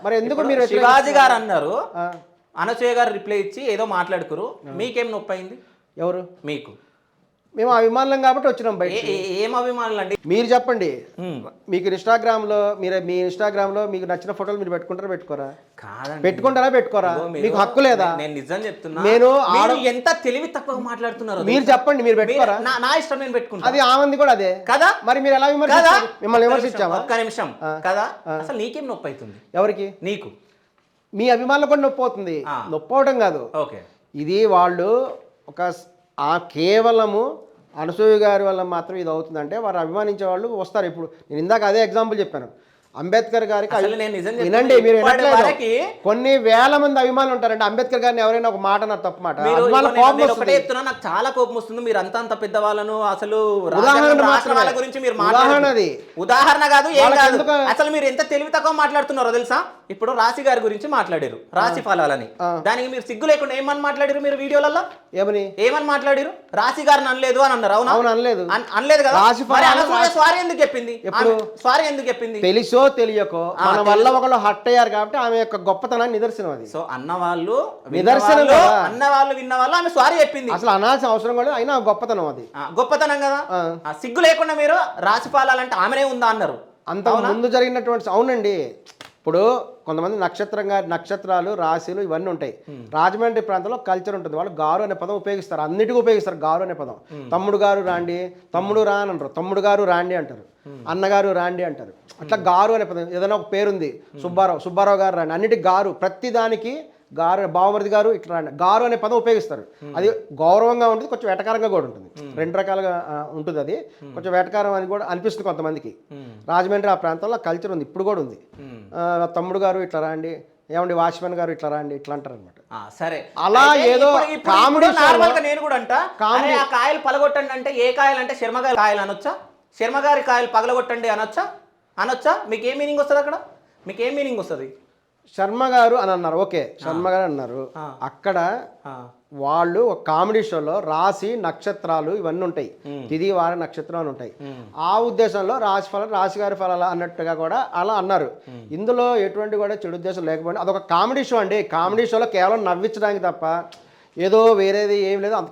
మరి ఎందుకు మీరు శివాజీ గారు అన్నారు, అనసూయ గారు రిప్లై ఇచ్చి ఏదో మాట్లాడుకురు, మీకేం నొప్పి అయింది? ఎవరు? మీకు. మేము అభిమానులం కాబట్టి వచ్చినాం బయట. ఏం అభిమానులు అండి? మీరు చెప్పండి. మీకు ఇన్స్టాగ్రామ్లో మీ ఇన్స్టాగ్రామ్లో మీకు నచ్చిన ఫోటోలు మీరు పెట్టుకుంటారా పెట్టుకోరా? కాదండి, పెట్టుకుంటారా పెట్టుకోరా? మీకు హక్కు లేదా? నేను నిజం చెప్తున్నా, నేను ఎంత తెలివి తక్కువ మాట్లాడుతున్నారు. మీరు చెప్పండి, మీరు పెట్టుకోరా? నా ఇష్టం, నేను పెట్టుకుంటా. అది ఆమంది కూడా అదే కదా. మరి మీరు ఎలా విమర్శించారు? మిమ్మల్ని విమర్శించామా? ఒక్క నిమిషం కదా. అసలు నీకేం నొప్పి అవుతుంది? ఎవరికి? నీకు. మీ అభిమానులు కూడా నొప్పి అవుతుంది. నొప్పి అవడం కాదు, ఓకే, ఇది వాళ్ళు ఒక కేవలము అనసూయ గారి వల్ల మాత్రం ఇది అవుతుందంటే వారు అభిమానించే వాళ్ళు వస్తారు. ఇప్పుడు నేను ఇందాక అదే ఎగ్జాంపుల్ చెప్పాను. అంబేద్కర్ గారికి వినండి, మీరు వినట్లేదు. కొన్ని వేల మంది అభిమానులు ఉంటారండి. అంబేద్కర్ గారిని ఎవరైనా ఒక మాట నాకు తప్పు మాట ఒకటే చెప్తున్నా, నాకు చాలా కోపం వస్తుంది. మీరు అంత పెద్ద వాళ్ళను అసలు ఉదాహరణ గురించి మీరు మాట్లాడేది ఉదాహరణ కాదు, ఏం కాదు. అసలు మీరు ఎంత తెలివి తక్కువ మాట్లాడుతున్నారో తెలుసా? ఇప్పుడు రాశి గారి గురించి మాట్లాడారు, రాశి ఫలాలని. దానికి మీరు సిగ్గు లేకుండా ఏమని మాట్లాడారు? మీరు వీడియోలలో ఏమని మాట్లాడారు? రాశి గారిని అనలేదు అని అన్నారు. అవునా? అనలేదు. అనలేదు కదా. సారీ ఎందుకు చెప్పింది? సారీ ఎందుకు చెప్పింది? తెలుసో తెలియకో మన వల్ల ఒకళ్ళు హట్ అయ్యారు కాబట్టి ఆమె యొక్క గొప్పతనాన్ని నిదర్శనం అది. సో అన్నవాళ్ళు నిదర్శనం, అన్నవాళ్ళు విన్న వాళ్ళు ఆమె సారీ చెప్పింది. అసలు అనాల్సిన అవసరం కూడా అయినా గొప్పతనం అది. గొప్పతనం కదా. సిగ్గు లేకుండా మీరు రాశి ఫలాలంటే ఆమెనే ఉందా అన్నారు. అంత ముందు జరిగినటువంటి. అవునండి, ఇప్పుడు కొంతమంది నక్షత్రాలు రాశులు ఇవన్నీ ఉంటాయి. రాజమండ్రి ప్రాంతంలో కల్చర్ ఉంటుంది. వాళ్ళు గారు అనే పదం ఉపయోగిస్తారు, అన్నిటికీ ఉపయోగిస్తారు గారు అనే పదం. తమ్ముడు గారు రాండి, తమ్ముడు రా అని అంటారు, తమ్ముడు గారు రాండి అంటారు, అన్నగారు రాండి అంటారు. అట్లా గారు అనే పదం. ఏదైనా ఒక పేరుంది, సుబ్బారావు గారు రాండి, అన్నిటికి గారు, ప్రతి దానికి గారు, బావమరిది గారు ఇట్లా రాండి, గారు అనే పదం ఉపయోగిస్తారు. అది గౌరవంగా ఉంటుంది, కొంచెం వెటకారంగా కూడా ఉంటుంది. రెండు రకాలుగా ఉంటుంది. అది కొంచెం వెటకారం అని కూడా అనిపిస్తుంది కొంతమందికి. రాజమండ్రి ఆ ప్రాంతంలో కల్చర్ ఉంది, ఇప్పుడు కూడా ఉంది. తమ్ముడు గారు ఇట్లా రాండి, ఏమండి వాచ్మెన్ గారు ఇట్లా రాండి, ఇట్లా అంటారు అనమాట. సరే, అలా ఏదో కామెడీ. నేను కూడా అంటా, ఆ కాయలు పలగొట్టండి అంటే ఏ కాయలు అంటే శర్మగారి కాయలు అనొచ్చా? శర్మగారి కాయలు పగలగొట్టండి అనొచ్చా? మీకు ఏ మీనింగ్ వస్తుంది అక్కడ? మీకు ఏ మీనింగ్ వస్తుంది? శర్మ గారు అని అన్నారు, ఓకే, శర్మ గారు అన్నారు. అక్కడ వాళ్ళు ఒక కామెడీ షోలో రాశి నక్షత్రాలు ఇవన్నీ ఉంటాయి, తిది వార నక్షత్రాలు ఉంటాయి. ఆ ఉద్దేశంలో రాశి గారి ఫలాలు అన్నట్టుగా కూడా అలా అన్నారు. ఇందులో ఎటువంటి కూడా చెడు ఉద్దేశం లేకపోయినా అదొక కామెడీ షో అండి. కామెడీ షోలో కేవలం నవ్వించడానికి తప్ప ఏదో వేరేది ఏం లేదు.